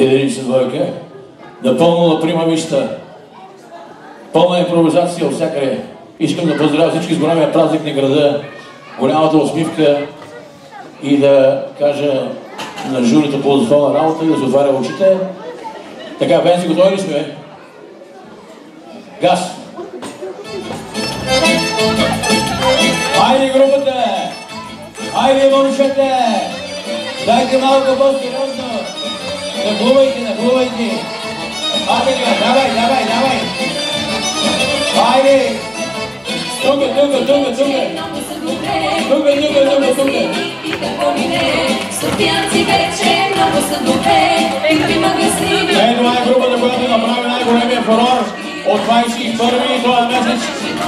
единица двойка. Напълно прима вижта. Пълна импровизация от всякъде. Искам да поздравя всички с големия празник на града, голямата усмивка и да кажа на журито ползотворна работа и да се отваря очите. Така, Венци, готови ли сме? Газ! Хайде групата! Хайде момчета! Дайте малко по-сериозно! Нахлувайте, нахлувайте! Давай! Хайде! Тука! Софиянци вече много са добре. Това е групата, която направи най-големия фурор от 21-ми този месец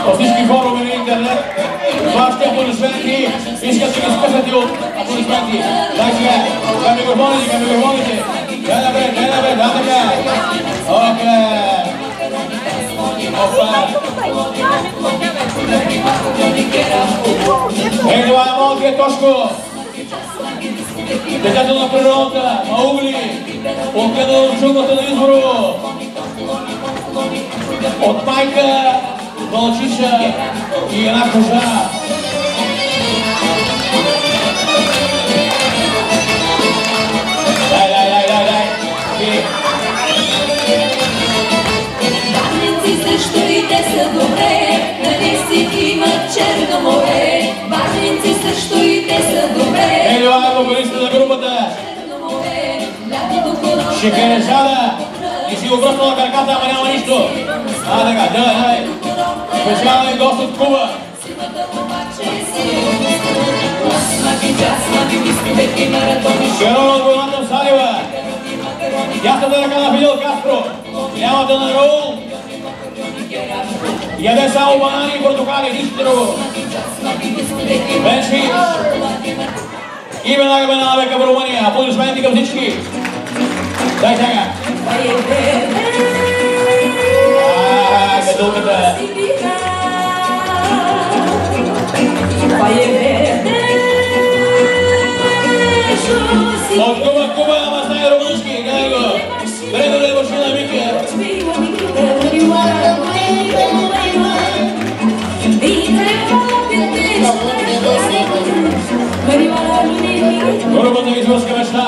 по всички форуми на интернет. Вашите аплодисменти искат да ги скъсате от аплодисменти. Дай сега, към микрофоните. Дай напред, да така. Това е малкият Тошко. Детето на природата, Маугли, отгледан от джунглата на Изборо. От майка, вълчица и една кожа. Дай. Важници също и те са добре, нали си имат Черно море. Важници също и те са добре. Това е вокалистът на групата. Шекерезада. И си го бръснала краката, ама няма нищо. Така, давай. Специален гост от Куба. Герой от войната в Салива. Дясната ръка на Фидел Кастро. Лявата на Раул. Яде само банани и портокали, нищо друго. Венши. И веднага бе на века в Румъния. Аплодисменти към всички. Дай сега. Кадулката. От Куба, ама знае румънски. Гледай го. Грегор е машина вика. Групата Изборска мечта.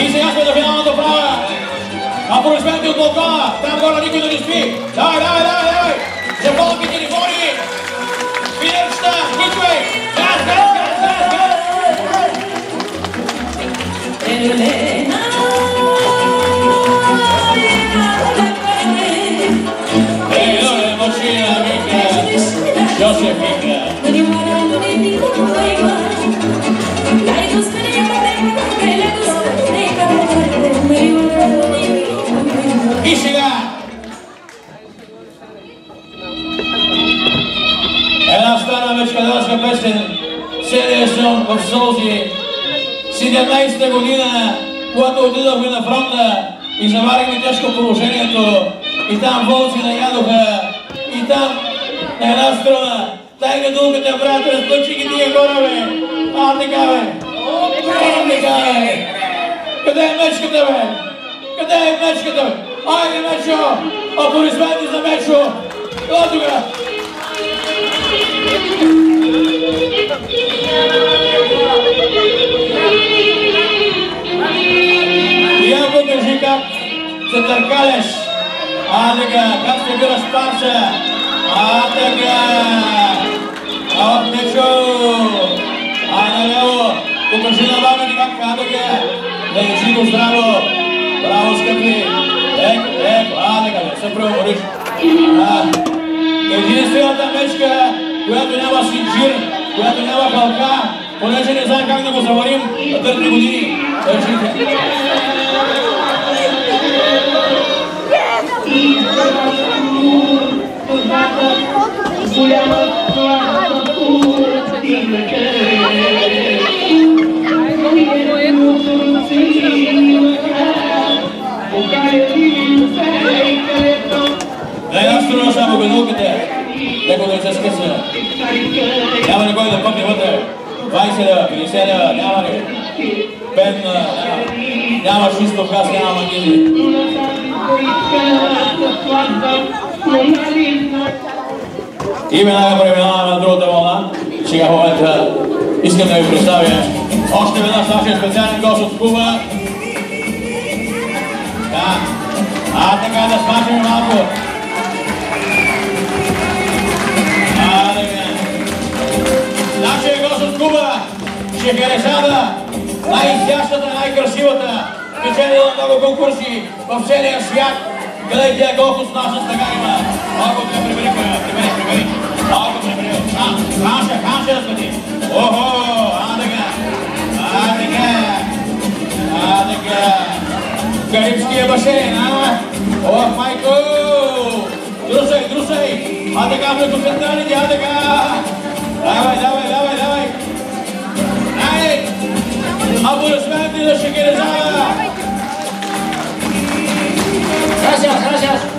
И сега сме на финалната права. Аплодисменти от балкона. Там горе никой да не спи. Давай. За болки телефони. Филерчета, включвай. Газ. Машина вика. Йосиф вика. И сега една стара мечкадарска песен, седя съм в сълзи. 17-та година, когато отидохме на фронта и заварихме тежко положението, и там вълци наядоха, и там на една страна. Дай гадулката, брат, разпъчи ги тия хора, бе! Така, бе! Къде е мечката, бе? Айде, Мечо! Аплодисменти за Мечо! О, тука! Я покажи как се търкалеш. Така, как се бираш парча. Така! От Мечо! Наляво! Покажи на бабите как така! Да държи го здраво! Браво, скъпи! Така, не се преумориш. Единствената мечка, която няма синджир, която няма халка, понеже не знае как да го заварим на 3 години. Държите! Една страна само гадулката. леко да се скъса. Няма ли кой да пъкне вътре? 20 лева, 50 лева, няма ли? Пен, няма шистов газ, няма магини. И веднага преминаваме на другата вълна. Сега в момента искам да ви представя още веднъж нашия специален гост от Куба. Да. Така да смачим малко. Нашия гост от Куба, Шехерезада, най-изящата, най-красивата, спечелила много конкурси в целия свят. Гледайте колко с наша стъга има. Малко те прибери. Малко прибери. Ханша да смети. Охо, така. Карибския басейн, Ох, майко! Друсай! Така, млекоцентралите, така! Давай! Аплодисменти за Шехерезада! Gracias.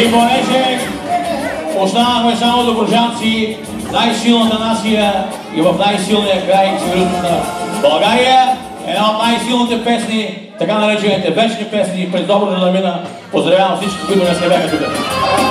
И понеже останахме само добруджанци, най-силната нация и в най-силния край на България, една от най-силните песни, така наречените вечни песни през Добруджа да мина. Поздравявам всички, които днес не бяха тук.